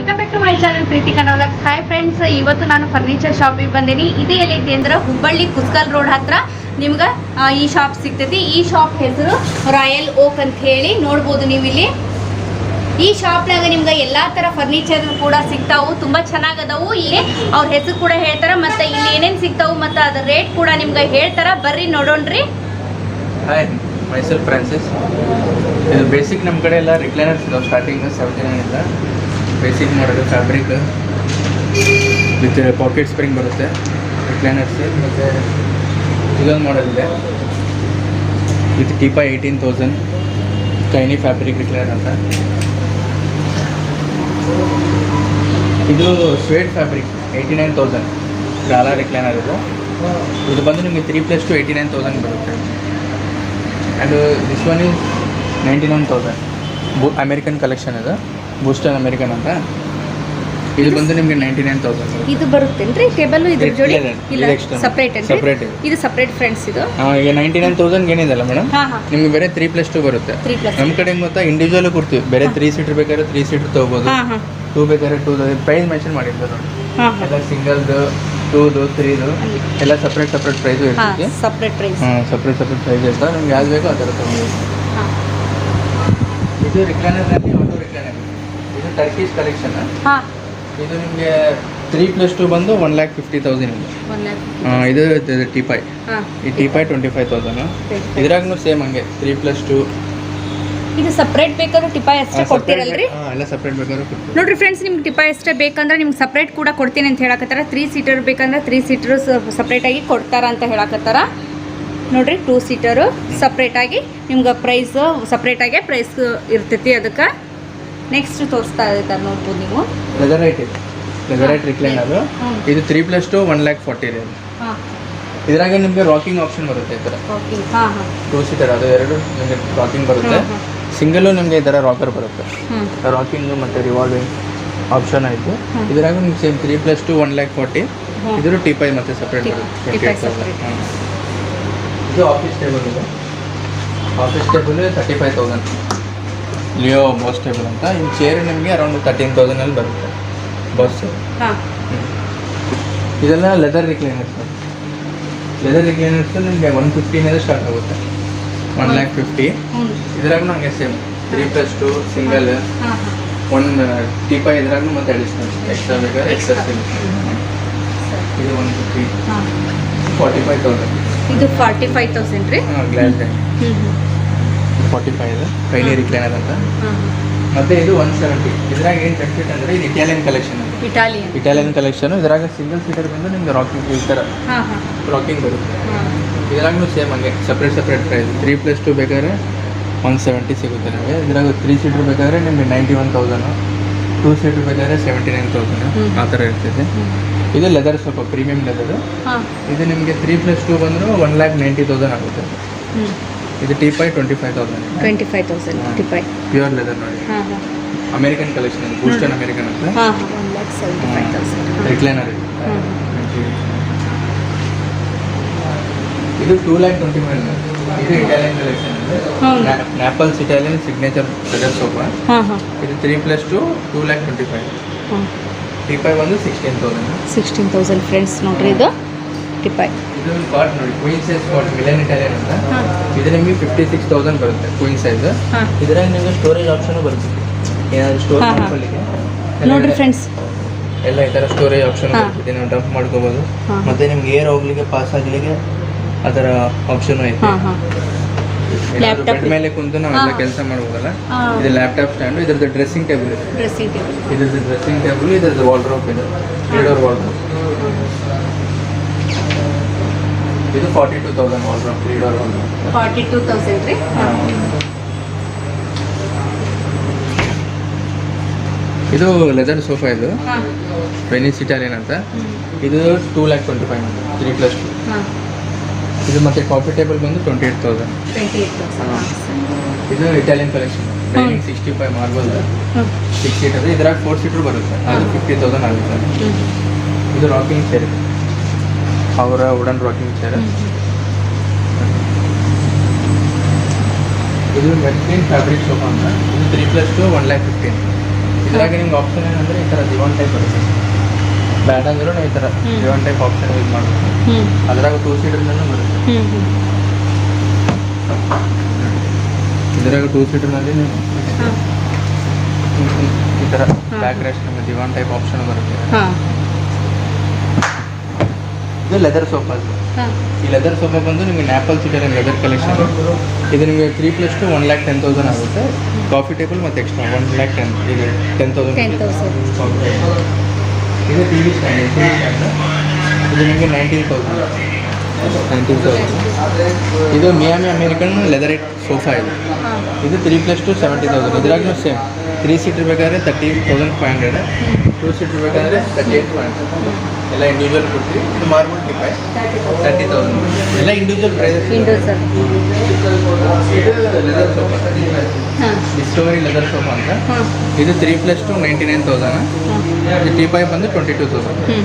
Welcome back to my channel Preethi Kannada. Hi friends, ಇವತ್ತು ನಾನು furniture ಶಾಪಿಗೆ ಬಂದೀನಿ. ಇದು ಎಲ್ಲೈತಿ ಅಂದ್ರೆ ಹುಬ್ಬಳ್ಳಿ ಕುಸ್ಕಲ್ ರೋಡ್ ಹತ್ರ ನಿಮ್ಗೆ ಈ ಶಾಪ್ ಸಿಗ್ತೈತಿ. ಈ ಶಾಪ್ ಹೆಸರು ರಾಯಲ್ ಓಕ್ ಅಂತ ಹೇಳಿ ನೋಡ್ಬೋದು ನೀವು ಇಲ್ಲಿ. ಈ ಶಾಪ್ನಾಗ ನಿಮ್ಗೆ ಎಲ್ಲಾ ತರ ಫರ್ನಿಚರ್ ಕೂಡ ಸಿಗ್ತಾವು, ತುಂಬಾ ಚೆನ್ನಾಗದವು. ಇಲ್ಲಿ ಅವ್ರ ಹೆಸರು ಕೂಡ ಹೇಳ್ತಾರ, ಮತ್ತೆ ಇಲ್ಲಿ ಏನೇನ್ ಸಿಗ್ತಾವು ಮತ್ತೆ ಅದ್ರ ರೇಟ್ ಕೂಡ ನಿಮ್ಗೆ ಹೇಳ್ತಾರ. ಬರ್ರಿ ನೋಡೋಣ್ರಿ. Hi, Mysuru Francis. ಇದು ಬೇಸಿಕ್ ನಮ್ಮ ಕಡೆ ಎಲ್ಲ ರಿಕ್ಲೈನರ್ಸ್ ಇದಾವೆ. ಸ್ಟಾರ್ಟಿಂಗ್ 79 ಇಂದ ಬೇಸಿಕ್ ಮಾಡೋದು ಫ್ಯಾಬ್ರಿಕ್ ವಿತ್ ಪಾಕೆಟ್ ಸ್ಪ್ರಿಂಗ್ ಬರುತ್ತೆ ರಿಕ್ಲೈನರ್ಸ್. ಮತ್ತು ಇದೊಂದು ಮಾಡಲ್ ಇದೆ ವಿತ್ ಟೀಪಾ 18,000 ಕೈನಿ ಫ್ಯಾಬ್ರಿಕ್ ರಿಕ್ಲೈನರ್ ಅಂತ. ಇದು ಸ್ವೇಟ್ ಫ್ಯಾಬ್ರಿಕ್ 89,000 ಗಾಲಾ ರಿಕ್ಲೈನರ್. ಇದು ಬಂದು ನಿಮಗೆ 3+2 89,000 ಬರುತ್ತೆ. And this one is 99,000 American collection. ಇದು ಬೂಸ್ಟರ್ ಅಮೇರಿಕನ್ ಅಂತ. ಇದು ಬಂದು ನಿಮಗೆ 99,000 ಇದು ಬರುತ್ತೇನ್ರಿ ಟೇಬಲ್ ಇದ್ರ ಜೋಡಿ? ಇಲ್ಲ, ಸಪರೇಟ್ ಸಪರೇಟ್. ಇದು ಸಪರೇಟ್ ಫ್ರೆಂಡ್ಸ್. ಇದು ಈಗ 99,000 ಏನಿದೆಲ್ಲ ಮೇಡಮ್, ನಿಮ್ಗೆ ಬೇರೆ 3+2 ಬರುತ್ತೆ. ನಮ್ಮ ಕಡೆ ಹೆಂಗೆ ಗೊತ್ತಾ, ಇಂಡಿವಿಜುವಲ್ ಕೊಡ್ತೀವಿ. ಬೇರೆ 3 ಸೀಟರ್ ಬೇಕಾದ್ರೆ 3 ಸೀಟರ್ ತೊಗೋಬೋದು, 2 ಬೇಕಾದ್ರೆ 2 ಪ್ರೈಸ್ ಮೆನ್ಷನ್ ಮಾಡಿರ್ತಾರೆ ನೋಡಿ. ಎಲ್ಲ ಸಿಂಗಲ್ದು, 2ದು, 3ದು ಎಲ್ಲ ಸಪ್ರೇಟ್ ಪ್ರೈಸು ಇರ್ತೈತಿ. ಸಪ್ರೇಟ್ ಪ್ರೈಸ್ ಸಪ್ರೇಟ್ ಪ್ರೈಸ್ ಇರ್ತದೆ. ನಿಮ್ಗೆ ಯಾವ್ದು ಬೇಕೋ ಆ ಥರ ತೊಗೋಬೋದು. ಇದು ರಿಕ್ಲೈನರ್ನಲ್ಲಿ ಆಟೋ ರಿಕ್ಲೈನರ್. ಇದು ಟರ್ಕಿಶ್ ಕಲೆಕ್ಷನ್. ಇದು ನಿಮಗೆ 3+2 ಬಂದು 1,50,000 ಇದೆ. ಇದು ಟೀಪಾಯ್. ಈ ಟೀಪಾಯ್ 25,000. ಇದ್ರಾಗೂ ಸೇಮ್ ಹಂಗೆ 3+2. ಇದು ಸಪ್ರೇಟ್ ಬೇಕಾದ್ರೆ ಟಿಪಾಯ್ ಅಷ್ಟೇ ಕೊಡ್ತೀರಲ್ರಿ? ಎಲ್ಲ ಸಪ್ರೇಟ್ ಬೇಕಾದ್ರೆ ಕೊಡ್ತೀವಿ. ನೋಡ್ರಿ ಫ್ರೆಂಡ್ಸ್, ನಿಮ್ಗೆ ಟಿಪಾಯ್ ಅಷ್ಟೇ ಬೇಕಂದ್ರೆ ನಿಮ್ಗೆ ಸಪ್ರೇಟ್ ಕೂಡ ಕೊಡ್ತೀನಿ ಅಂತ ಹೇಳಕತ್ತಾರ. 3 ಸೀಟರ್ ಬೇಕಂದ್ರೆ 3 ಸೀಟರ್ ಸಪ್ರೇಟಾಗಿ ಕೊಡ್ತಾರ ಅಂತ ಹೇಳಕತ್ತಾರ. ನೋಡ್ರಿ, 2 ಸೀಟರು ಸಪ್ರೇಟಾಗಿ ನಿಮ್ಗೆ ಪ್ರೈಸ್ ಸಪ್ರೇಟಾಗಿ ಪ್ರೈಸ್ ಇರ್ತೈತಿ. ಅದಕ್ಕೆ ನೆಕ್ಸ್ಟ್ ತೋರಿಸ್ತಾ ಇರ್ತಾರೆ ನೋಡ್ಬೋದು ನೀವು. ಲೆದರೈಟ್ ರಿಕ್ಲೈನರು. ಇದು 3+2 1,40,000 ಇದೆ. ಇದ್ರಾಗ ನಿಮಗೆ ರಾಕಿಂಗ್ ಆಪ್ಷನ್ ಬರುತ್ತೆ. ಈ ಥರ 2 ಸೀಟರ್ ಅದು 2 ನಿಮಗೆ ರಾಕಿಂಗ್ ಬರುತ್ತೆ. ಸಿಂಗಲ್ಲು ನಿಮಗೆ ಈ ಥರ ರಾಕರ್ ಬರುತ್ತೆ. ರಾಕಿಂಗು ಮತ್ತು ರಿವಾಲ್ವಿಂಗ್ ಆಪ್ಷನ್ ಆಯಿತು. ಇದ್ರಾಗ ನಿಮ್ಗೆ ಸೇಮ್ 3+2 1,40,000. ಇದ್ರ ಟೀಪಾಯ್ ಮತ್ತು ಸಪ್ರೇಟ್ ಬರುತ್ತೆ 28,000. ಇದು ಆಫೀಸ್ ಟೇಬಲ್ ಇದೆ. Office table 35,000 Leo boss table ಅಂತ. ಈ ಚೇರ್ ನಿಮಗೆ ಅರೌಂಡ್ 13,000 ಬರುತ್ತೆ ಬಾಸ್. ಇದೆಲ್ಲ ಲೆದರ್ ರಿಕ್ಲೈನರ್ಸ್. ನಿಮಗೆ 150 ಸ್ಟಾರ್ಟ್ ಆಗುತ್ತೆ, 1,50,000. ಇದ್ರಾಗ ನನಗೆ ಸೇಮ್ 3+2 ಸಿಂಗಲ್, 1 ಟೀಪಾಯ್ ಇದ್ರಾಗ ಮತ್ತೆ ಅಡಿಷನಲ್ ಎಕ್ಸ್ಟ್ರಾ ಬೇಕಾದ್ರೆ ಎಕ್ಸ್ಟ್ರಾ ಸಿಗುತ್ತೆ. ಇದು 150, 45,000. ಇದು 45,000 ರೀ. ಗ್ಲಾಸ್ 45 ಇದೆ ಕೈಲಿ ರಿಕ್ಲೈನರ್ ಅಂತ. ಮತ್ತೆ ಇದು 170. ಇದ್ರಾಗ ಏನು ಬೆನಿಫಿಟ್ ಅಂದರೆ ಇದು ಇಟಾಲಿಯನ್ ಕಲೆಕ್ಷನ್. Italian collection. ಇದ್ರಾಗ ಸಿಂಗಲ್ ಸೀಟರ್ ಬಂದು ನಿಮ್ಗೆ ರಾಕಿಂಗ್ ಈ ಥರ ರಾಕಿಂಗ್ ಬರುತ್ತೆ. ಇದ್ರಾಗೂ ಸೇಮ್ ಹಂಗೆ ಸಪ್ರೇಟ್ ಪ್ರೈಸ್. 3+2 ಬೇಕಾದ್ರೆ 170 ಸಿಗುತ್ತೆ ನಿಮಗೆ. ಇದ್ರಾಗ 3 ಸೀಟರ್ ಬೇಕಾದ್ರೆ ನಿಮಗೆ 91,000, 2 ಸೀಟರ್ ಬೇಕಾದ್ರೆ 79,000 ಆ ಥರ ಇರ್ತೈತೆ. ಇದು ಲೆದರ್, ಸ್ವಲ್ಪ ಪ್ರೀಮಿಯಂ ಲೆದರು. ಇದು ನಿಮಗೆ 3+2 ಬಂದರೂ 1,90,000 ಆಗುತ್ತೆ. ಇದು ಟೀಪಾಯ್ 25,000 ಟೀಪಾಯ್ ಪ್ಯೂರ್ ಲೆದರ್ ನೋಡಿ. ಅಮೇರಿಕನ್ ಕಲೆಕ್ಷನ್, ಬೂಸ್ಟನ್ ಅಮೇರಿಕನ್ ಅಂತ. 1,75,000 ರಿಕ್ಲೈನರ್. ಇದು 2,25,000. ಇದು Italian collection. Naples Italian signature leather sofa. ಇದು 3+2 2,25,000. ಟೀಪಾಯ್ ಬಂದು 16,000 ಫ್ರೆಂಡ್ಸ್. ನೋಡ್ರಿ, ಇದು ಟಿಪಾಯ್. ಇದು ಕಾಟ್ ನೋಡಿ, queen size cot Milan Italian ಅಂತ. ಇದು ನಿಮಗೆ 56,000 ಬರುತ್ತೆ ಕ್ವೀನ್ ಸೈಜ್. ಇದ್ರಾಗ ನಿಮಗೆ ಸ್ಟೋರೇಜ್ ಆಪ್ಷನ್ ಬರುತ್ತೆ. ಏನಾದರೂ ಸ್ಟೋರ್ ಮಾಡ್ಕೊಳ್ಳಿಕ್ಕೆ ನೋಡ್ರಿ ಫ್ರೆಂಡ್ಸ್, ಎಲ್ಲ ಈ ಥರ ಸ್ಟೋರೇಜ್ ಆಪ್ಷನ್ ಬರುತ್ತೆ. ನೀವು ಡಂಪ್ ಮಾಡ್ಕೋಬೋದು. ಮತ್ತೆ ನಿಮ್ಗೆ ಏರ್ ಹೋಗ್ಲಿಕ್ಕೆ ಪಾಸ್ ಆಗಲಿಕ್ಕೆ ಆ ಥರ ಆಪ್ಷನ್ ಐತೆ. ಬೆಡ್ ಮೇಲೆ ಕುಂತು ನಾವೆಲ್ಲ ಕೆಲಸ ಮಾಡ್ಬೋದಲ್ಲ. ಇದು ಲ್ಯಾಪ್ಟಾಪ್ ಸ್ಟ್ಯಾಂಡು. ಇದ್ರದ್ದು ಡ್ರೆಸ್ಸಿಂಗ್ ಟೇಬಲ್ ಇದೆ. ಇದ್ರದ್ದು ಡ್ರೆಸ್ಸಿಂಗ್ ಟೇಬಲ್. ಇದ್ರದ್ದು ವಾಲ್ಡ್ರೋಪ್ ಇದೆ, 3 ಡೋರ್ ವಾಲ್ಡ್ರೋಪ್. ಇದು 42,000 ವಾಲ್ಡ್ರೋಪ್, 3 ಡೋರ್ ವಾಲ್ಡ್ರೋಪ್. 42,000 ರೀ. ಇದು ಲೆದರ್ ಸೋಫಾ. ಇದು ವೆನಿಸ್ ಇಟಾಲಿಯನ್ ಅಂತ. ಇದು 2,25,000 3+2. ಇದು ಮತ್ತೆ ಕಾಫಿ ಟೇಬಲ್ ಬಂದು 28,000. ಇದು Italian collection. Dining 65 marble 6 seater. ಇದ್ರಾಗ 4 ಸೀಟರ್ ಬರುತ್ತೆ. ಅದು 50,000 ಆಗುತ್ತೆ. ಇದು ರಾಕಿಂಗ್ ಚೇರ್, ಅವರ ವುಡನ್ ರಾಕಿಂಗ್ ಚೇರ್. ಇದು ಮೆರ್ಸಿನ್ ಫ್ಯಾಬ್ರಿಕ್ ಸೋಫಾ ಅಂತ. ಇದು 3+2 1,15,000. ಇದ್ರಾಗ ನಿಮ್ಗೆ ಆಪ್ಷನ್ ಏನಂದರೆ ಈ ಥರ ದಿವಾನ್ ಟೈಪ್ ಬರುತ್ತೆ. ಬ್ಯಾಡ್ ಅಂದ್ರೂ ಈ ಥರ ದಿವಾನ್ ಟೈಪ್ ಆಪ್ಷನ್ ಯೂಸ್ ಮಾಡಬೇಕು. ಅದ್ರಾಗ 2 ಸೀಟರ್ನೂ ಬರುತ್ತೆ. ಇದ್ರಾಗ 2 ಸೀಟರ್ನಲ್ಲಿ ನೀವು ಈ ಥರ ಬ್ಯಾಕ್ ರೆಸ್ಟ್ ನಿಮಗೆ ದಿವಾನ್ ಟೈಪ್ ಆಪ್ಷನ್ ಬರುತ್ತೆ. ಇದು ಲೆದರ್ ಸೋಫಾ. ಈ ಲೆದರ್ ಸೋಫಾ ಬಂದು ನಿಮಗೆ ನ್ಯಾಪಲ್ ಸೀಟರ್ ಲೆದರ್ ಕಲೆಕ್ಷನ್. ಇದು ನಿಮಗೆ 3+2 1,10,000 ಆಗುತ್ತೆ. ಕಾಫಿ ಟೇಬಲ್ ಮತ್ತು ಎಕ್ಸ್ಟ್ರಾ 1,10,000 ಇದು 10,000. ಇದು ಟಿ ವಿ ಸ್ಟ್ಯಾಂಡ್. ಇದು ನಿಮಗೆ 19,000. ಇದು ಮಿಯಾಮಿ ಅಮೇರಿಕನ್ ಲೆದರ್ ಸೋಫಾ ಇದು 3+2 70,000. ಇದ್ರಾಗೂ ಸೇಮ್ 3 ಸೀಟರ್ ಬೇಕಾದ್ರೆ 30,500, 2 ಸೀಟರ್ ಬೇಕಾದ್ರೆ 38,500. ಎಲ್ಲ ಇಂಡಿವಿಜುವಲ್ ಕೊಡ್ತೀವಿ. ಇದು ಮಾರ್ಬಲ್ ಟಿಪೈ 30,000. ಎಲ್ಲ ಇಂಡಿವಿಜುವಲ್ ಪ್ರೈಸಸ್. ಇದು leather sofa Discovery leather sofa ಅಂತ. ಇದು 3+2 99,000. ಇದು ಟಿಪೈ ಬಂದು 22,000.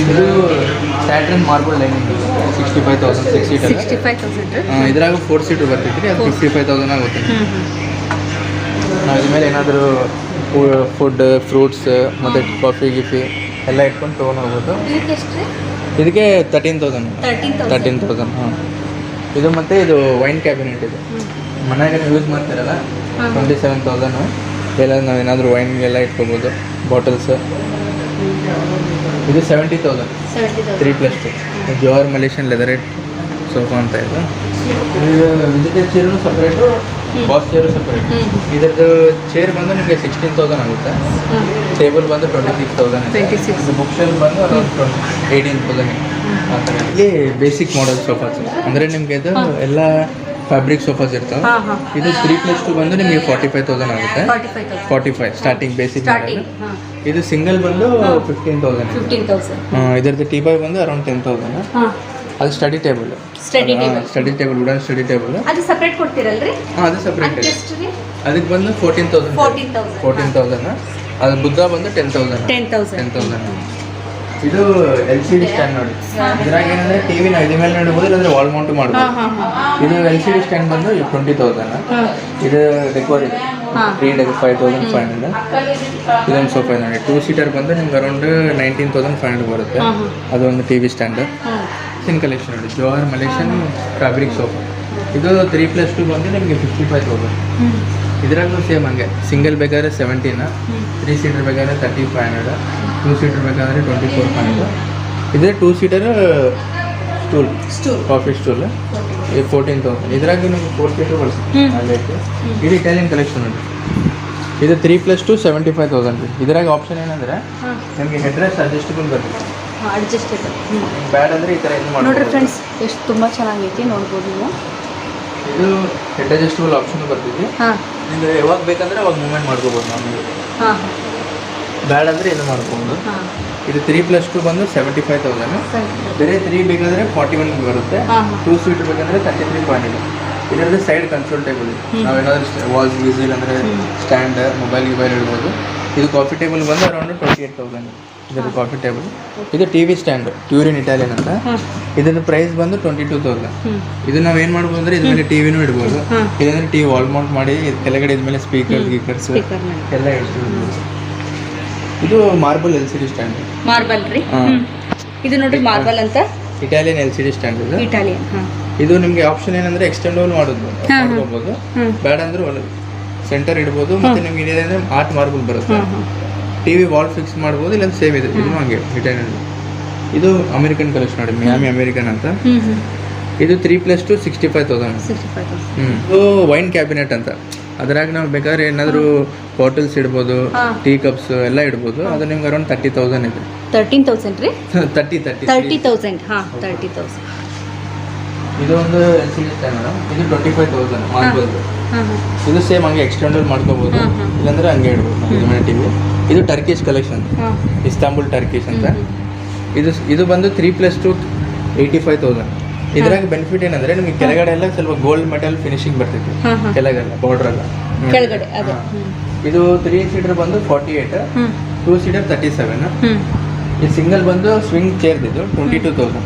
ಇದು ಸ್ಯಾಟ್ರನ್ ಮಾರ್ಬಲ್ ಲೈನಿಂಗ್ 65,000 6 ಸೀಟರ್. ಇದ್ರಾಗ 4 ಸೀಟರ್ ಬರ್ತೈತಿ. ಅದು 55,000 ಆಗುತ್ತೆ. ನಾವು ಇದ್ರ ಮೇಲೆ ಏನಾದರೂ ಫುಡ್ ಫ್ರೂಟ್ಸ್ ಮತ್ತು ಕಾಫಿ ಗಿಫಿ ಎಲ್ಲ ಇಟ್ಕೊಂಡು ತೊಗೊಂಡು ಹೋಗ್ಬೋದು. ಇದಕ್ಕೆ 13,000. ಹಾಂ. ಇದು ಮತ್ತು ಇದು ವೈನ್ ಕ್ಯಾಬಿನೆಟ್. ಇದು ಮನೆಯಾಗ ಯೂಸ್ ಮಾಡ್ತಾರಲ್ಲ 27,000. ಎಲ್ಲ ನಾವು ಏನಾದರೂ ವೈನ್ಗೆಲ್ಲ ಇಟ್ಕೊಬೋದು. ಬಾಟಲ್ಸ್. ಇದು 70,000 3+2 ಜೋರ್ ಮಲೇಷಿಯನ್ ಲೆದರೇಟ್ ಸೋಫಾ ಅಂತ. ಇದು ವಿಜಿಟೇಬಲ್ chair separate, boss chair separate. ಇದರದ್ದು ಚೇರ್ ಬಂದು ನಿಮಗೆ 16,000 ಆಗುತ್ತೆ. ಟೇಬಲ್ ಬಂದು 26,000. ಬುಕ್ ಶೆಲ್ಫ್ ಬಂದು ಅರೌಂಡ್ 18,000 ಆ ಥರ. ಇಲ್ಲಿ ಬೇಸಿಕ್ ಮಾಡೆಲ್ ಸೋಫಾಸ್ ಅಂದರೆ ನಿಮಗೆ ಇದು ಎಲ್ಲ ಫ್ಯಾಬ್ರಿಕ್ ಸೋಫಾಸ್ ಇರ್ತವೆ. ಇದು 3+2 ಬಂದು ನಿಮಗೆ 45,000 ಆಗುತ್ತೆ. 45 ಸ್ಟಾರ್ಟಿಂಗ್ ಬೇಸಿಕ್ ಮಾಡೆಲ್. ಇದು ಸಿಂಗಲ್ ಬಂದು 15,000. ಇದರದ್ದು ಟೀ ಬಾಯ್ ಬಂದು ಅರೌಂಡ್ 10,000. ಅದು study table wooden study table. ಅದು ಸಪ್ರೇಟ್ ಕೊಡ್ತೀರಲ್ರಿ? ಹಾಂ, ಅದು ಸಪ್ರೇಟ್. ಅದಕ್ಕೆ ಬಂದು 14,000. ಅದು ಬುದ್ಧ ಬಂದು 10,000. ಇದು LCD ಸ್ಟ್ಯಾಂಡ್ ನೋಡಿ. ಇದ್ರಾಗ ಏನಂದ್ರೆ ಟಿವಿ ನಾವು ಇದ್ರ ಮೇಲೆ ನೋಡ್ಬೋದು, ಇಲ್ಲಾಂದ್ರೆ ವಾಲ್ ಮೌಂಟ್ ಮಾಡ್ಬೋದು. ಇದು LCD ಸ್ಟ್ಯಾಂಡ್ ಬಂದು 20,000. ಇದು ಡೆಕೋರ್ ಇದೆ 5,500. ಇದೊಂದು ಸೋಫಾ ನೋಡಿ 2 ಸೀಟರ್ ಬಂದು ನಿಮ್ಗೆ ಅರೌಂಡ್ 19,500 ಬರುತ್ತೆ. ಅದೊಂದು ಟಿವಿ ಸ್ಟ್ಯಾಂಡ್. ಸಿನ್ ಕಲೆಕ್ಷನ್ ನೋಡಿ ಜೋಹರ್ ಮಲೇಷಿಯನ್ ಫ್ಯಾಬ್ರಿಕ್ ಸೋಫಾ. ಇದು 3+2 ಬಂದು ನಿಮಗೆ 55,000. ಇದ್ರಾಗೂ ಸೇಮ್ ಹಂಗೆ ಸಿಂಗಲ್ ಬೇಕಾದ್ರೆ 17, 3 ಸೀಟರ್ ಬೇಕಾದ್ರೆ 30,500, 2 ಸೀಟರ್ ಬೇಕಾದ್ರೆ 24,500. ಇದ್ರೆ 2 ಸೀಟರ್ ಸ್ಟೂಲ್ ಕಾಫಿ ಸ್ಟೂಲ್ ಇದು 14,000. ಇದ್ರಾಗ ನಿಮಗೆ 4 ಸೀಟರ್ ಬರ್ತದೆ. ಇದು ಇಟಾಲಿಯನ್ ಕಲೆಕ್ಷನ್ ನೋಡಿ. ಇದು 3+2 75,000. ಇದ್ರಾಗ ಆಪ್ಷನ್ ಏನಂದ್ರೆ ನಿಮಗೆ ಹೆಡ್ ರೆಸ್ಟ್ ಅಡ್ಜಸ್ಟಬಲ್ ಬರ್ತದೆ. ಬ್ಯಾಡ್ ಅಂದರೆ ಈ ಥರ ಇದು ಮಾಡಿ ನೋಡ್ರಿ ಫ್ರೆಂಡ್ಸ್, ಎಷ್ಟು ತುಂಬ ಚೆನ್ನಾಗೈತಿ ನೋಡ್ಬೋದು ನೀವು. ಇದು ಹೆಡ್ ಅಡ್ಜಸ್ಟಬಲ್ ಆಪ್ಷನ್ ಬರ್ತಿದೆ. ನಿಮಗೆ ಯಾವಾಗ ಬೇಕಂದ್ರೆ ಅವಾಗ ಮೂವ್ಮೆಂಟ್ ಮಾಡ್ಕೋಬೋದು. ನಮಗೆ ಬ್ಯಾಡ್ ಅಂದರೆ ಇದು ಮಾಡ್ಬೋದು. ಇದು 3+2 ಬಂದು 75,000. ಬೇರೆ 3 ಬೇಕಾದರೆ 41 ಬರುತ್ತೆ. 2 ಸೀಟರ್ ಬೇಕಂದ್ರೆ 33,500. ಇದರಲ್ಲಿ ಸೈಡ್ ಕನ್ಸೋಲ್ ಟೇಬಲ್. ನಾವೇನಾದ್ರೂ ವಾಲ್ಸ್ ವಿಸಿಲ್ ಅಂದರೆ ಸ್ಟ್ಯಾಂಡ್ ಮೊಬೈಲ್ ಇಡ್ಬೋದು. ಇದು ಕಾಫಿ ಟೇಬಲ್ ಬಂದು ಅರೌಂಡ್ 28,000. ಇದರ ಕಾಫಿ ಟೇಬಲ್. ಇದು ಟಿವಿ ಸ್ಟ್ಯಾಂಡ್ ಟ್ಯೂರಿನ್ ಇಟಾಲಿಯನ್ ಅಂತ. ಇದರ ಪ್ರೈಸ್ ಬಂದು 22,000. ಇದು ನಾವು ಏನು ಮಾಡ್ಬೋದು ಅಂದರೆ ಇದ್ರ ಮೇಲೆ ಟಿವಿನೂ ಇಡ್ಬೋದು. ಇದಂದ್ರೆ ಟಿವಿ ವಾಲ್ ಮೌಂಟ್ ಮಾಡಿ ಕೆಳಗಡೆ ಇದ್ಮೇಲೆ ಸ್ಪೀಕರ್ಸ್ ಎಲ್ಲ ಇಡ್ಬೋದು. ಇದು ಮಾರ್ಬಲ್ LCD ಸ್ಟ್ಯಾಂಡ್. ಮಾರ್ಬಲ್ ರೀ. ಇದು ನೋಡ್ರಿ ಮಾರ್ಬಲ್ ಅಂತ ಇಟಾಲಿಯನ್ LCD ಸ್ಟ್ಯಾಂಡ್. ಇದು ಇಟಾಲಿಯನ್. ಇದು ನಿಮಗೆ ಆಪ್ಷನ್ ಏನಂದ್ರೆ ಎಕ್ಸ್ಟೆಂಡಬಲ್ ಮಾಡ್ಕೋಬಹುದು. ಬೇಡ ಅಂದ್ರೆ ಸೆಂಟರ್ ಇಡ್ಬೋದು. ಮತ್ತೆ ನಿಮ್ಗೆ ಏನಿದೆ ಆರ್ಟ್ ಮಾರ್ಬಲ್ ಬರುತ್ತೆ. ಟಿವಿ ವಾಲ್ ಫಿಕ್ಸ್ ಮಾಡ್ಬೋದು. ಇಲ್ಲ ಸೇಮ್ ಇದೆ. ಇದು ಹಂಗೆ ಇಟಾಲಿಯನ್. ಇದು ಅಮೆರಿಕನ್ ಕಲೆಕ್ಷನ್ ನೋಡಿ ಮಿಯಾಮಿ ಅಮೆರಿಕನ್ ಅಂತ. ಇದು 3+2 65,000. ಇದು ವೈನ್ ಕ್ಯಾಬಿನೆಟ್ ಅಂತ. ಅದ್ರಾಗ ನಾವು ಬೇಕಾದ್ರೆ ಏನಾದರೂ ಬಾಟಲ್ಸ್ ಇಡ್ಬೋದು, ಟೀ ಕಪ್ಸ್ ಎಲ್ಲ ಇಡ್ಬೋದು. ಅದು ನಿಮ್ಗೆ ಅರೌಂಡ್ 30,000 ಇದೆ. 13,000 ರೀ. 30,000. ಹಾಂ 30,000. ಇದು ಒಂದು LCD ಸ್ಟ್ಯಾಂಡ್ ಮೇಡಮ್. ಇದು 25,000 ಮಾರ್ಬಲ್. ಇದು ಸೇಮ್ ಹಂಗೆ ಎಕ್ಸ್ಟೆಂಡಲ್ ಮಾಡ್ಕೋಬೋದು. ಇಲ್ಲಾಂದ್ರೆ ಹಂಗೆ ಇಡ್ಬೋದು. ಇದು ಮೇಲೆ ಟಿವಿ. ಇದು ಟರ್ಕಿಶ್ ಕಲೆಕ್ಷನ್, ಇಸ್ತಾಂಬುಲ್ ಟರ್ಕಿಶ್ ಅಂತ. ಇದು ಬಂದು 3+2 85,000. ಇದ್ರಾಗ ಬೆನಿಫಿಟ್ ಏನಂದ್ರೆ ನಿಮಗೆ ಕೆಳಗಡೆ ಎಲ್ಲ ಸ್ವಲ್ಪ ಗೋಲ್ಡ್ ಮೆಟಲ್ ಫಿನಿಶಿಂಗ್ ಬರ್ತೈತಿ. ಕೆಳಗಡೆ ಬಾರ್ಡರ್ ಎಲ್ಲ ಕೆಳಗಡೆ. ಇದು 3 ಸೀಟರ್ ಬಂದು 48, 2 ಸೀಟರ್ 37. ಈ ಸಿಂಗಲ್ ಬಂದು ಸ್ವಿಂಗ್ ಚೇರ್ ಇದು 22,000.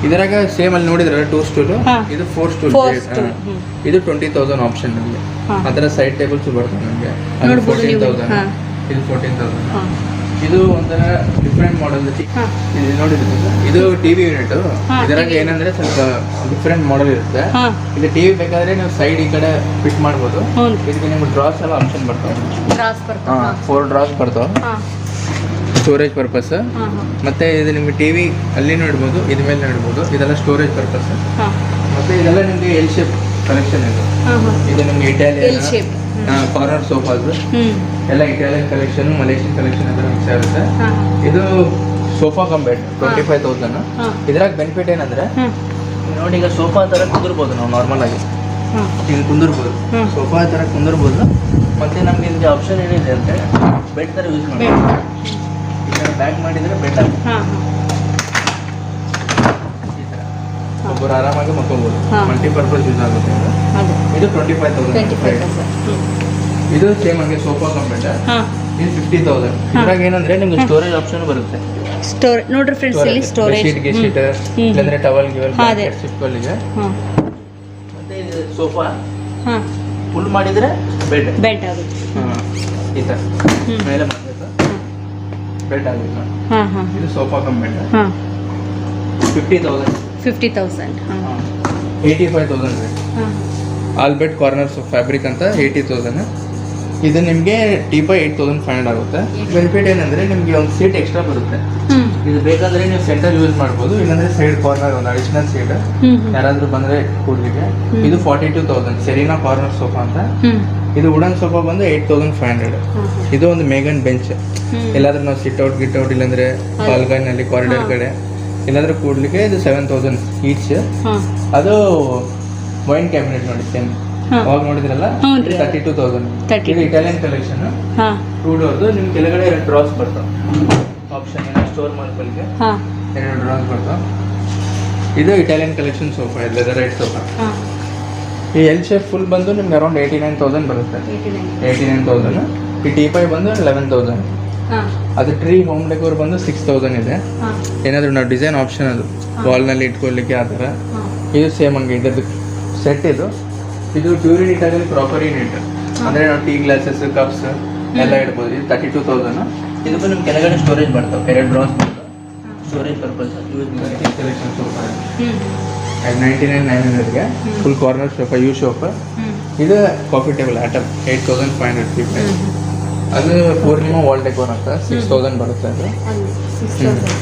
ಇದರಾಗ ಸೇಮ್ ಅಲ್ಲಿ ನೋಡಿದ್ರೆ 2 ಸ್ಟೂಲ್, ಹಾ. ಇದು 4 ಸ್ಟೂಲ್. 4 stool. ಇದು 20,000 ಆಪ್ಷನ್ ನಮಗೆ. ಹಾ. ಅದರ ಸೈಡ್ ಟೇಬಲ್ಸ್ ಬರ್ತವೆ ನಮಗೆ. ಅದು ನೋಡ್ಬೋದು ನೀವು. 14,000. ಹಾ. ಇದು 14,000. ಹಾ. ಇದು ಒಂಥರ ಡಿಫ್ರೆಂಟ್ ಮಾಡೆಲ್. ಹಾ. ಇದು ನೋಡಿದ್ರೆ ಇದು ಟಿವಿ ಯೂನಿಟ್. ಹಾ, ಇದರಾಗ TV. ಏನಂದ್ರೆ ಸ್ವಲ್ಪ ಡಿಫ್ರೆಂಟ್ ಮಾಡೆಲ್ ಇರುತ್ತೆ. ಹಾ. ಇದು ಟಿವಿ ಬೇಕಾದ್ರೆ ನೀವು ಸೈಡ್ ಈ ಕಡೆ ಫಿಟ್ ಮಾಡ್ಬೋದು. ಹ್ಞೂ ಇದಕ್ಕೆ ನಿಮ್ಗೆ ಡ್ರಾಸ್ ಎಲ್ಲ ಆಪ್ಷನ್ ಬರ್ತಾವೆ. ಡ್ರಾಸ್ ಬರ್ತದೆ. 4 ಡ್ರಾಸ್ ಬರ್ತಾವೆ ಹಾಂ ಸ್ಟೋರೇಜ್ ಪರ್ಪಸ್. ಹಾಂ ಹಾಂ ಮತ್ತೆ ಇದು ನಿಮ್ಗೆ ಟಿವಿ ಅಲ್ಲಿ ನೋಡ್ಬೋದು, ಇದ ಮೇಲೆ ನೋಡ್ಬೋದು. ಇದೆಲ್ಲ ಸ್ಟೋರೇಜ್ ಪರ್ಪಸ್. ಹಾಂ ಮತ್ತೆ ಇದೆಲ್ಲ ನಿಮಗೆ ಎಲ್ ಶೇಪ್ ಕಲೆಕ್ಷನ್ ಇದು. ಹಾಂ ಹಾಂ ಇದು ನಿಮ್ಗೆ L Italian shape. Corner sofas ಹ್ಞೂ ಎಲ್ಲ ಇಟಾಲಿಯನ್ ಕಲೆಕ್ಷನ್, ಮಲೇಷಿಯನ್ ಕಲೆಕ್ಷನ್ ಅದರ ಮಿಕ್ಸ್ ಆಗುತ್ತೆ. ಹಾಂ ಇದು ಸೋಫಾ ಕಮ್ ಬೆಡ್ 25,000. ಹಾಂ ಇದ್ರಾಗ ಬೆನಿಫಿಟ್ ಏನಂದ್ರೆ ಹಾಂ ನೋಡಿ, ಈಗ ಸೋಫಾ ಥರ ಕುಂದಿರ್ಬೋದು ನಾವು ನಾರ್ಮಲ್ ಆಗಿ. ಹಾಂ ಹಿಂಗೆ ಕುಂದಿರ್ಬೋದು, ಹ್ಮ್. ಸೋಫಾ ಥರ ಕುಂದಿರ್ಬೋದು. ಮತ್ತೆ ನಮ್ಗೆ ಇದಕ್ಕೆ ಆಪ್ಷನ್ ಏನಿದೆ ಅಂದರೆ ಬೆಡ್ ಥರ ಯೂಸ್ ಮಾಡಿ. ಈ ಥರ ಬ್ಯಾಕ್ ಮಾಡಿದರೆ ಬೆಡ್ ಆಗುತ್ತೆ. ಹಾಂ ಈ ಥರ ಒಬ್ಬರು ಆರಾಮಾಗಿ ಮಕ್ಕೋಬೋದು. ಹಾ. ಮಲ್ಟಿಪರ್ಪಸ್ ಯೂಸ್ ಆಗುತ್ತೆ ಇದು. ಅದು ಇದು 25,000. 25,000. ಇದು ಸೇಮ್ ಹಂಗೆ ಸೋಫಾ ಕಮ್ ಬೆಡ್. ಹಾಂ ಇದು 50,000. ಇದ್ರಾಗ ಏನಂದ್ರೆ ನಿಮ್ಗೆ ಸ್ಟೋರೇಜ್ ಆಪ್ಷನ್ ಬರುತ್ತೆ. ಸ್ಟೋರೇಜ್ ನೋಡ್ರಿ ಫ್ರೆಂಡ್ಸ್, ಇಲ್ಲಿ ಸ್ಟೋರೇಜ್. ಗಿಶೀಟ್ ಇಲ್ಲಾಂದ್ರೆ ಟವಲ್ ಗಿವಲ್ ಹಾ, ಅದೇ. ಸಿಪ್ಗಳಿಗೆ. ಹಾಂ ಮತ್ತೆ ಇದು ಸೋಫಾ ಹಾಂ ಫುಲ್ ಮಾಡಿದ್ರೆ ಬೆಡ್. ಬೆಡ್ ಆಗುತ್ತೆ. ಈ ಥರ ಹ್ಮ್. ಮೇಲೆ ಮಾಡಿದ್ರೆ ಬೆಡ್ ಆಗುತ್ತೆ. ಹಾಂ ಹಾಂ ಇದು ಸೋಫಾ ಕಮ್ ಬೆಡ್. ಹಾಂ 50,000. 50,000. ಹಾಂ 85,000 ಹಾಂ ಆಲ್ ಬೆಡ್ ಕಾರ್ನರ್ಸ್ ಫ್ಯಾಬ್ರಿಕ್ ಅಂತ 80,000. ಇದು ನಿಮಗೆ ಟೀಪ 8,500 ಆಗುತ್ತೆ. ಬೆನಿಫಿಟ್ ಏನಂದ್ರೆ ನಿಮಗೆ ಒಂದು ಸೀಟ್ ಎಕ್ಸ್ಟ್ರಾ ಬರುತ್ತೆ. ಹ್ಞೂ ಇದು ಬೇಕಾದ್ರೆ ನೀವು ಸೆಂಟರ್ ಯೂಸ್ ಮಾಡ್ಬೋದು, ಇಲ್ಲಾಂದ್ರೆ ಸೈಡ್ ಕಾರ್ನರ್ ಒಂದು ಅಡಿಷನಲ್ ಸೀಟ್ ಹ್ಞೂ ಯಾರಾದ್ರೂ ಬಂದ್ರೆ ಕೂಡ್ಲಿಕ್ಕೆ. ಇದು 42,000 ಸೆರೀನಾ ಕಾರ್ನರ್ ಸೋಫಾ ಅಂತ. ಹ್ಞೂ ಇದು ವುಡನ್ ಸೋಫಾ ಬಂದು 8,500. ಹಾಂ ಇದು ಒಂದು ಮೇಗನ್ ಬೆಂಚ್. ಎಲ್ಲಾದ್ರೂ ನಾವು ಸಿಟ್ ಔಟ್ ಗಿಟ್ ಔಟ್ ಇಲ್ಲಾಂದ್ರೆ ಬಾಲ್ಕನಿಯಲ್ಲಿ ಕಾರಿಡಾರ್ ಹಾ. ಕಡೆ ಇಲ್ಲಾಂದ್ರೆ ಕೂಡ್ಲಿಕ್ಕೆ ಇದು 7,000 ಈಚ್. ಹಾಂ ಅದು ವೈನ್ ಕ್ಯಾಬಿನೆಟ್ ನೋಡಿ ಸೇಮ್ ಹಾಂ ಅವಾಗ ನೋಡಿದ್ರಲ್ಲ, ಹೌನ್ರಿ. 32,000. 32. ಇದು ಇಟಾಲಿಯನ್ ಕಲೆಕ್ಷನ್. ಹಾಂ 2 ಡೋರ್ದು. ನಿಮ್ ಕೆಳಗಡೆ 2 ಡ್ರಾಸ್ ಬರ್ತಾವೆ. ಆಪ್ಷನ್ ಏನೋ ಸ್ಟೋರ್ ಮಾಡ್ಕೊಳ್ಳಿಕ್ಕೆ ಹಾಂ 2 ಡ್ರಾಸ್ ಬರ್ತಾವೆ. ಇದು Italian collection sofa, leather right sofa. ಹಾಂ ಈ ಎಲ್ ಶೇಪ್ ಫುಲ್ ಬಂದು ನಿಮ್ಗೆ ಅರೌಂಡ್ 89,000 ಬರುತ್ತೆ. 89,000. ಈ ಟೀಪೈ ಬಂದು 11,000. ಹಾಂ ಅದು ಟ್ರೀ ಹೋಮ್ ಡೆಕೋರ್ ಬಂದು 6,000 ಇದೆ. ಹಾಂ ಏನಾದರೂ ನಾವು ಡಿಸೈನ್ ಆಪ್ಷನ್ ಅದು ವಾಲ್ನಲ್ಲಿ ಇಟ್ಕೊಳ್ಳಿಕ್ಕೆ ಆ ಥರ. ಹಾಂ ಇದು ಸೇಮ್ ಹಂಗೆ ಇದ್ರದ್ದು ಸೆಟ್ ಇದು. ಇದು ಟ್ಯೂರಿನ್ ಇಟಾಲಿಯನ್ ಪ್ರಾಪರ್ ಯೂನಿಟ್ ಅಂದರೆ ನಾವು ಟೀ ಗ್ಲಾಸಸ್ ಕಪ್ಸ್ ಎಲ್ಲ ಇಡ್ಬೋದು. ಇದು 32,000. ಇದಕ್ಕೂ ನಿಮ್ಮ ಕೆಳಗಡೆ ಸ್ಟೋರೇಜ್ ಬರ್ತವೆ, 2 ಡ್ರಾಸ್ ಬರ್ತವೆ. ಸ್ಟೋರೇಜ್ ಪರ್ಪಸ್ ಯೂಸ್ ಮಾಡಿ ಸೆಲೆಕ್ಷನ್ ಸೋಫಾ. ಹ್ಞೂ 99,900ಗೆ full corner sofa, U sofa. ಹ್ಞೂ ಇದು ಕಾಫಿ ಟೇಬಲ್ ಆಟಮ್ 8,500 ರೂಪಾಯಿ. ಅದು ಪೂರ್ಣಿಮಾ ವಾಲ್ ಡೆಕೋರ್ ಅಂತ 6,000 ಬರುತ್ತೆ ಅದು. ಅದು 6,000.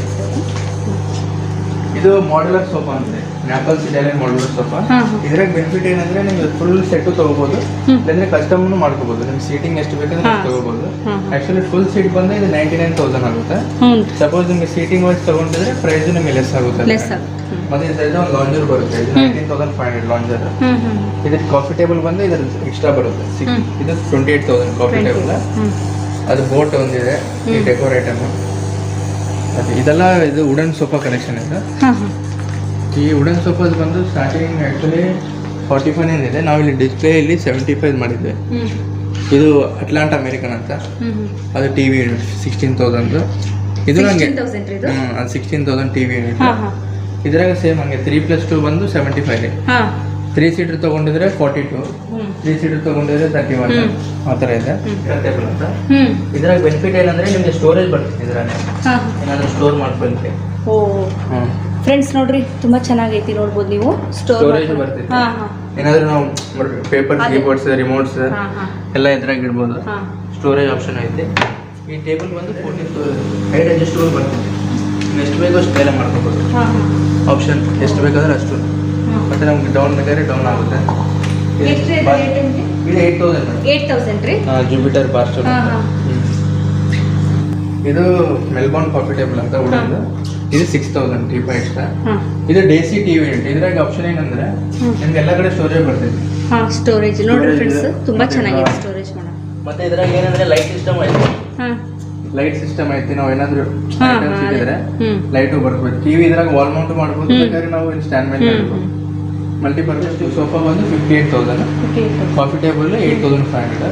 ಇದು ಮಾಡ್ಯುಲರ್ ಸೋಫಾ ಅಂತೆ, ನ್ಯಾಪಲ್ಸ್ ಇಟಾಲಿಯನ್ ಮಾಡ್ಯುಲರ್ ಸೋಫಾ. ಹಾಂ ಹಾಂ ಇದ್ರಾಗ ಬೆನಿಫಿಟ್ ಏನಂದ್ರೆ ನಿಮ್ಗೆ ಫುಲ್ ಸೆಟ್ಟು ತಗೋಬಹುದು, ಹ್ಮ್. ಇಲ್ಲಾಂದ್ರೆ ಕಸ್ಟಮ್ನು ಮಾಡ್ಕೋಬಹುದು. ನಿಮ್ಗೆ ಸೀಟಿಂಗ್ ಎಷ್ಟು ಬೇಕಂದ್ರೆ ಹಾ. ತಗೋಬಹುದು. ಹಾಂ ಆಕ್ಚುಲಿ ಫುಲ್ ಸೀಟ್ ಬಂದು ಇದು 99,000 ಆಗುತ್ತೆ. ಹ್ಞೂ ಸಪೋಸ್ ನಿಮ್ಗೆ ಸೀಟಿಂಗ್ ವೈಸ್ ತಗೊಂಡಿದ್ರೆ ಪ್ರೈಸ್ ನಿಮಗೆ ಲೆಸ್ ಆಗುತ್ತೆ. ಲೆಸ್ ಆಗುತ್ತೆ. ಮತ್ತೆ ಇದ್ರಲ್ಲಿ ಒಂದು ಲಾಂಜರ್ ಬರುತ್ತೆ, ಇದು 19,500 ಲಾಂಜರ್. ಹ್ಞೂ ಹ್ಞೂ ಇದಕ್ಕೆ ಕಾಫಿ ಟೇಬಲ್ ಬಂದು ಇದ್ರ ಎಕ್ಸ್ಟ್ರಾ ಬರುತ್ತೆ. ಹ್ಮ್. ಇದು 28,000 ಕಾಫಿ ಟೇಬಲ್. ಹ್ಞೂ ಅದು ಬೋಟ್ ಒಂದಿದೆ, ಈ ಡೆಕೋರ್ ಐಟಮ್. ಅದು ಇದೆಲ್ಲ ಇದು ವುಡನ್ ಸೋಫಾ ಕಲೆಕ್ಷನ್ ಇದೆ. ಹಾಂ ಹಾಂ ಈ ವುಡನ್ ಸೋಫಾಸ್ ಬಂದು ಸ್ಟಾರ್ಟಿಂಗ್ ಆ್ಯಕ್ಚುಲಿ 45 ಇದೆ. ನಾವು ಇಲ್ಲಿ ಡಿಸ್ಪ್ಲೇ ಇಲ್ಲಿ 75 ಮಾಡಿದ್ವಿ. ಹ್ಞೂ ಇದು ಅಟ್ಲಾಂಟ ಅಮೇರಿಕನ್ ಅಂತ. ಹ್ಞೂ ಅದು ಟಿ ವಿ ಯೂನಿಟ್ 16,000. ಇದು ನನಗೆ 16,000 ರೀ ಇದು. ಅದು 16,000 ಟಿ ವಿ ಯೂನಿಟ್. ಹಾಂ ಹಾಂ ಇದ್ರಾಗ ಸೇಮ್ ಹಂಗೆ 3+2 ಬಂದು 75. ಹಾಂ 3 ಸೀಟರ್ ತೊಗೊಂಡಿದ್ರೆ 42, ಹ್ಞೂ 3 ಸೀಟರ್ ತೊಗೊಂಡಿದ್ರೆ 31. ಹ್ಮ್. ಆ ಥರ ಇದೆ ಟೇಬಲ್ ಅಂತ. ಹ್ಞೂ ಇದ್ರಾಗ ಬೆನಿಫಿಟ್ ಏನಂದ್ರೆ ನಿಮಗೆ ಸ್ಟೋರೇಜ್ ಬರ್ತದೆ. ಇದ್ರಾಗ ಹಾಂ ಏನಾದರೂ ಸ್ಟೋರ್ ಮಾಡ್ಕೊಳ್ಳಿಕ್ಕೆ. ಓ ಹಾಂ ಫ್ರೆಂಡ್ಸ್ ನೋಡ್ರಿ, ತುಂಬ ಚೆನ್ನಾಗೈತಿ, ನೋಡ್ಬೋದು ನೀವು. ಸ್ಟೋರೇಜ್ ಬರ್ತೈತೆ. ಹಾಂ ಹಾಂ ಏನಾದರೂ ನಾವು ಪೇಪರ್, ಅದೇ. ಕೀಬೋರ್ಡ್ಸ್, ರಿಮೋಟ್ಸ್ ಹಾಂ ಹಾಂ ಎಲ್ಲ ಇದ್ರಾಗ ಇಡ್ಬೋದು. ಹಾಂ ಸ್ಟೋರೇಜ್ ಆಪ್ಷನ್ ಐತೆ. ಈ ಟೇಬಲ್ ಬಂದು 14,000 ಹೈಟ್ ಅಡ್ಜಸ್ಟಬಲ್ ಬರ್ತದೆ. ಎಷ್ಟು ಬೇಕೋ ಅಷ್ಟು ಮೇಲೆ ಮಾಡ್ಕೋಬೋದು. ಹಾಂ ಹಾಂ ಆಪ್ಷನ್ ಎಷ್ಟು ಬೇಕಾದ್ರೆ ಅಷ್ಟು. ಹಾಂ ಮತ್ತೆ ನಮ್ಗೆ ಡೌನ್ ಬೇಕಾದ್ರೆ ಡೌನ್ ಆಗುತ್ತೆ. ಎಷ್ಟು ರೇಟ್ ಅಂದ್ರಿ? ಇದು 8,000 ಮೇಡಮ್. 8,000 ರೀ. ಜುಪಿಟರ್ ಬಾರ್ ಸ್ಟೂಲ್ ಹಾಂ ಅಂತ. ಹಾಂ ಇದು ಮೆಲ್ಬೋರ್ನ್ ಕಾಫಿ ಟೇಬಲ್ ಅಂತ ಉಳಿದು. ಇದು 6,000 ಟೀಪ ಎಕ್ಸ್ಟ್ರಾ. ಹಾಂ ಇದು ಡೆಸಿ ಟಿವಿ ಯೂನಿಟ್. ಇದ್ರಾಗ ಆಪ್ಷನ್ ಏನಂದ್ರೆ ನಿಮ್ಗೆ ಎಲ್ಲ ಕಡೆ ಸ್ಟೋರೇಜ್ ಬರ್ತೈತಿ. ಹಾಂ ಸ್ಟೋರೇಜ್ ನೋಡ್ರಿ Storage ಫ್ರೆಂಡ್ಸ್, ಇದೆ. ತುಂಬ ಮತ್ತೆ ಚೆನ್ನಾಗಿದೆ ಇದು- ಸ್ಟೋರೇಜ್ ಮಾಡೋಣ. ಮತ್ತೆ ಇದ್ರಾಗ ಏನಂದ್ರೆ ಲೈಟ್ ಸಿಸ್ಟಮ್ ಐತೆ. ಹಾಂ ಲೈಟ್ ಸಿಸ್ಟಮ್ ಐತಿ. ನಾವು ಏನಾದ್ರು ಹಾಂ ಐಟಮ್ಸ್ ಹಾಂ ಇಟ್ಟಿದ್ರೆ ಹ್ಞೂ ಲೈಟು ಬರ್ಬೋದು. ಟಿವಿ ಇದ್ರಾಗ ವಾಲ್ ಮೌಂಟ್ ಮಾಡ್ಬೋದು, ಹ್ಮ್. ಬೇಕಾದ್ರೆ ನಾವು ಸ್ಟ್ಯಾಂಡ್ ಮೇಲೆ ಹ್ಮ್. ಇಡ್ಬೋದು. ಮಲ್ಟಿಪರ್ಪಸ್ ಸೋಫಾ ಬಂದು 58,000. Okay coffee table 8,500.